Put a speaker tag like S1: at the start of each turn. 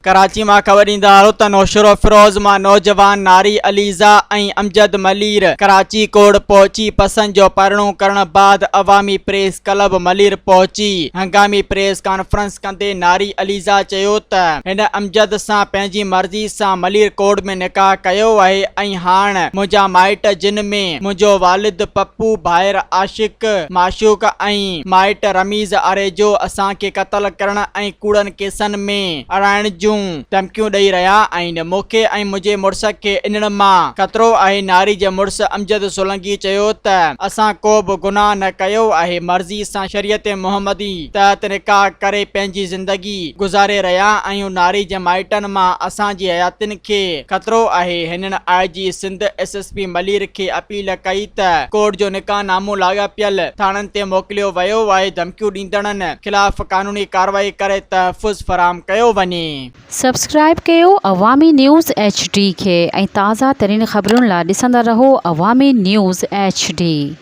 S1: कराची मां ख़बर ईंदा त नौशरो फिरोज़ मां नौजवान नारी अलीज़ा ऐं अमजद मलीर कराची कोर्ट पहुची पसंद जो परणो करण बाद अवामी प्रेस क्लब मलीर पहुची हंगामी प्रेस कॉन्फ्रेंस कंदे नारी अलीज़ा चयो त हिन अमजद सां पंहिंजी मर्ज़ी सां मलीर कोर्ट में निकाह कयो आहे ऐं हाणे मुंहिंजा माइट जिन में मुंहिंजो वालिद पप्पू भाइर आशिक माशूक ऐं माइट रमीज़ आरेजो असांखे क़त्ल करण ऐं कूड़नि केसनि में अड़ाइण जूं धमकियूं ॾेई रहिया आहिनि। मूंखे ऐं मुंहिंजे मुड़ुस खे इन्हनि मां ख़तरो आहे। नारी जे मुड़ुस अमजद सोलंकी चयो त असां को बि गुनाह न कयो आहे, मर्ज़ी सां शरीयत मुहम्मदी तहत निकाह करे पंहिंजी ज़िंदगी गुज़ारे रहिया आहियूं। नारी जे माइटनि मां असांजी हयातिन खे ख़तरो आहे। हिननि IG सिंध SSP मलीर खे अपील कई त कोर्ट जो निकाह नामो लाॻापियल थाणनि ते मोकिलियो वियो आहे। धमकियूं ॾींदड़नि ख़िलाफ़ कानूनी कार्रवाई करे तहफ़ुज़ फराहम कयो वञे।
S2: सब्सक्राइब कयो अवामी न्यूज़ HD खे ऐं ताज़ा तरीन ख़बरुनि लाइ ॾिसंदा रहो अवामी न्यूज़ HD।